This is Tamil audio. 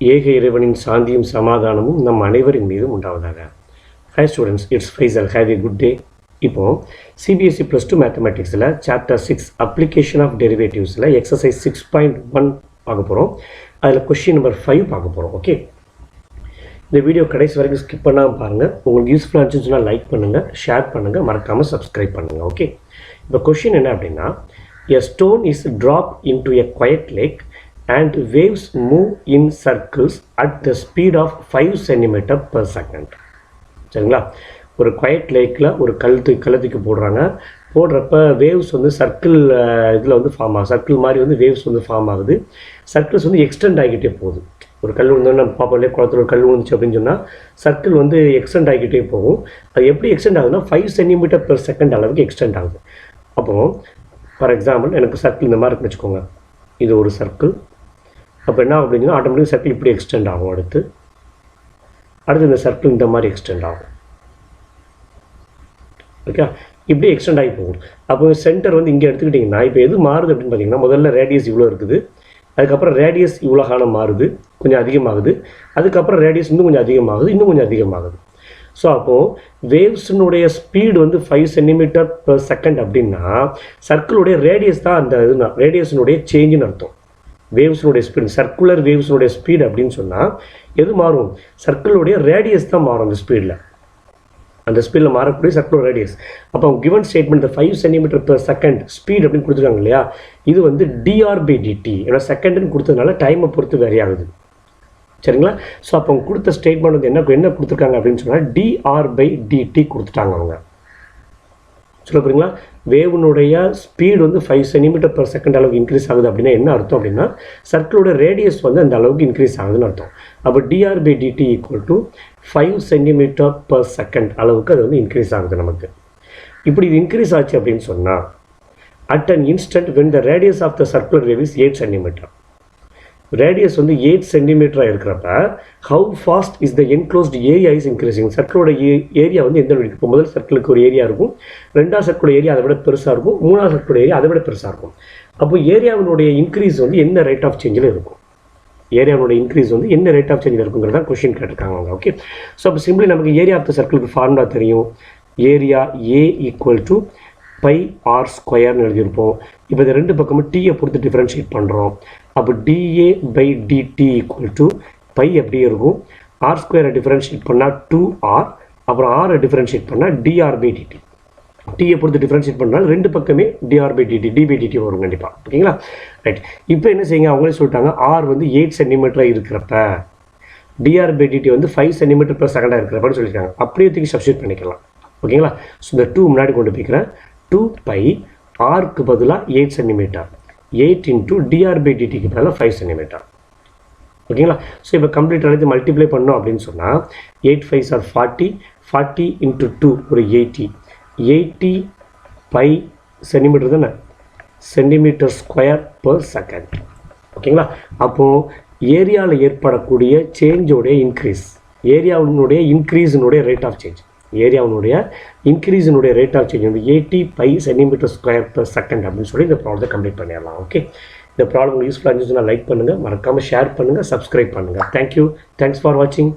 ஏக இறைவனின் சாந்தியும் சமாதானமும் நம் அனைவரின் மீதும் உண்டாவதாக. Hi students, it's Faizal. Have a good day. இப்போ Cbse +2 மேத்தமெட்டிக்ஸில் சாப்டர் 6 அப்ளிகேஷன் ஆஃப் டெரிவேட்டிவ்ஸில் எக்ஸசைஸ் 6.1 பார்க்க போகிறோம். அதில் கொஸ்டின் நம்பர் 5 பார்க்க போகிறோம். ஓகே, இந்த வீடியோ கடைசி வரைக்கும் ஸ்கிப் பண்ணாமல் பாருங்கள். உங்களுக்கு யூஸ்ஃபுல்லாக இருந்துச்சுன்னு சொன்னால் லைக் பண்ணுங்கள், ஷேர் பண்ணுங்கள், மறக்காமல் சப்ஸ்கிரைப் பண்ணுங்கள். ஓகே, இப்போ கொஸ்டின் என்ன அப்படின்னா, a stone is dropped into a quiet lake and waves move in circles at the speed of 5 cm per second. சரிங்களா? ஒரு குவைட் லேக்கில் ஒரு கழுத்துக்கு போடுறாங்க. போடுறப்ப வேவ்ஸ் வந்து சர்க்கிள் இதில் வந்து ஃபார்ம் ஆகுது. சர்க்கிள் மாதிரி வந்து வேவ்ஸ் வந்து ஃபார்ம் ஆகுது. சர்க்கிள்ஸ் வந்து எக்ஸ்டெண்ட் ஆகிக்கிட்டே போகுது. ஒரு கல் விழுந்தோன்னு நம்ம பார்ப்போம், குளத்தில் ஒரு கல் விழுந்துச்சு அப்படின்னு சொன்னால் சர்க்கிள் வந்து எக்ஸ்டெண்ட் ஆகிக்கிட்டே போகும். அது எப்படி எக்ஸ்டெண்ட் ஆகுதுன்னா 5 cm per second அளவுக்கு எக்ஸ்டெண்ட் ஆகுது. அப்போது ஃபார் எக்ஸாம்பிள் எனக்கு சர்க்கிள் இந்த மாதிரி இருக்குன்னு வச்சுக்கோங்க. இது ஒரு சர்க்கிள். அப்போ என்ன ஆகும் அப்படின்னா ஆட்டோமேட்டிக் சர்க்கிள் இப்படி எக்ஸ்டெண்ட் ஆகும். அடுத்து இந்த சர்க்கிள் இந்த மாதிரி எக்ஸ்டெண்ட் ஆகும். ஓகே, இப்படி எக்ஸ்டெண்ட் ஆகி போகும். அப்போ சென்டர் வந்து இங்கே எடுத்துக்கிட்டிங்கன்னா இப்போ எது மாறுது அப்படின்னு பார்த்தீங்கன்னா, முதல்ல ரேடியஸ் இவ்வளோ இருக்குது, அதுக்கப்புறம் ரேடியஸ் இவ்வளோ காலம் மாறுது, கொஞ்சம் அதிகமாகுது, அதுக்கப்புறம் ரேடியஸ் இன்னும் கொஞ்சம் அதிகமாகுது, இன்னும் கொஞ்சம் அதிகமாகுது. ஸோ அப்போது வேவ்ஸினுடைய ஸ்பீடு வந்து 5 cm per second அப்படின்னா சர்க்கிளுடைய ரேடியஸ் தான் அந்த இதுனா ரேடியஸினுடைய சேஞ்சுன்னு அர்த்தம். வேவ்ஸினுடைய ஸ்பீடு, சர்க்குலர் வேவ்ஸினுடைய ஸ்பீடு அப்படின்னு சொன்னால் எது மாறும்? சர்க்கிளுடைய ரேடியஸ் தான் மாறும். அந்த ஸ்பீடில் மாறக்கூடிய சர்க்குலர் ரேடியஸ். அப்போ given statement 5 cm per second speed அப்படின்னு கொடுத்துருக்காங்க இல்லையா, இது வந்து dr/dt. ஏன்னா செகண்டுன்னு கொடுத்ததுனால டைமை பொறுத்து வேரி ஆகுது. சரிங்களா? ஸோ அப்போ அவங்க கொடுத்த ஸ்டேட்மெண்ட் வந்து என்ன கொடுத்துருக்காங்க அப்படின்னு சொன்னால் dr/dt கொடுத்துட்டாங்க அவங்க. சொல்ல போகிறீங்களா? வேவனுடைய ஸ்பீடு வந்து 5 cm per second அளவுக்கு இன்க்ரீஸ் ஆகுது அப்படின்னா என்ன அர்த்தம் அப்படின்னா சர்க்கிளோட ரேடியஸ் வந்து அந்த அளவுக்கு இன்க்ரீஸ் ஆகுதுன்னு அர்த்தம். அப்போ dr/dt = 5 cm per second அளவுக்கு அது வந்து இன்க்ரீஸ் ஆகுது நமக்கு. இப்படி இது இன்க்ரீஸ் ஆச்சு அப்படின்னு சொன்னால் at an instant when the radius of the circular wave is 8 cm. Radius வந்து 8 cm இருக்கிறப்ப how fast is the enclosed area is increasing. சர்க்கிளோட ஏரியா வந்து எந்த வரைக்கும்? இப்போ முதல் சர்க்கிளுக்கு ஒரு ஏரியா இருக்கும், ரெண்டாவது சர்க்கிளோட ஏரியா அதை விட பெருசாக இருக்கும், மூணாவது சர்க்கிளோட ஏரியா அதை விட பெருசாக இருக்கும். அப்போ ஏரியாவினுடைய இன்க்ரீஸ் வந்து என்ன ரேட் ஆஃப் சேஞ்சில் இருக்கும்? ஏரியாவுடைய இன்க்ரீஸ் வந்து என்ன ரேட் ஆஃப் சேஞ்சில் இருக்குங்கிறதா கொஸ்டின் கேட்டிருக்காங்க அவங்க. ஓகே, ஸோ அப்போ சிம்பிளி நமக்கு ஏரியா ஆஃப் த சர்க்கிளுக்கு ஃபார்முலா தெரியும். Area A = πr² எழுதியிருப்போம். இப்போ இந்த ரெண்டு பக்கமும் டீயை பொறுத்து டிஃப்ரென்ஷியேட் பண்ணுறோம். அப்போ dA/dt = π அப்படியே இருக்கும். r² டிஃப்ரென்ஷியேட் பண்ணால் 2r, அப்புறம் r டிஃப்ரென்ஷியேட் பண்ணால் dr/dt. டீயை பொறுத்து டிஃப்ரென்ஷியேட் பண்ணால் ரெண்டு பக்கமே dr/dt ddt வரும் கண்டிப்பாக. ஓகேங்களா? ரைட். இப்போ என்ன செய்யுங்க, அவங்களே சொல்லிட்டாங்க r வந்து 8 cm இருக்கிறப்ப dr/dt வந்து 5 cm per second இருக்கிறப்பன்னு சொல்லியிருக்காங்க. அப்படியே தூக்கி சப்ஸ்டியூட் பண்ணிக்கலாம். ஓகேங்களா? ஸோ இந்த 2 முன்னாடி கொண்டு போய்க்கிறேன். 2π rக்கு பதிலாக 8 cm, 8 × dr/dtக்கு பதிலாக 5 cm. ஓகேங்களா? ஸோ இப்போ கம்ப்ளீட் அனைத்து மல்டிப்ளை பண்ணோம் அப்படின்னு சொன்னால் 8 5s are 40, 40 × 2 ஒரு 80, 80 π சென்டிமீட்டர் தானே, cm² per second. ஓகேங்களா? அப்போது ஏரியாவில் ஏற்படக்கூடிய சேஞ்சோடைய இன்க்ரீஸ், ஏரியாவினுடைய இன்க்ரீஸினுடைய ரேட் ஆஃப் சேஞ்ச், ஏரியாவுடைய இன்க்ரீஸினுடைய ரேட் ஆஃப் சேஞ்ச் வந்து 80 π cm² per second அப்படின்னு சொல்லி இந்த ப்ராப்ளத்தை கம்ப்ளீட் பண்ணிடலாம். ஓகே, இந்த ப்ராப்ளம் யூஸ்ஃபுல்லாக இருந்துச்சுன்னா லைக் பண்ணுங்கள், மறக்காமல் ஷேர் பண்ணுங்கள், சப்ஸ்கிரைப் பண்ணுங்கள். தேங்க்யூ. தேங்க்ஸ் ஃபார் வாட்சிங்.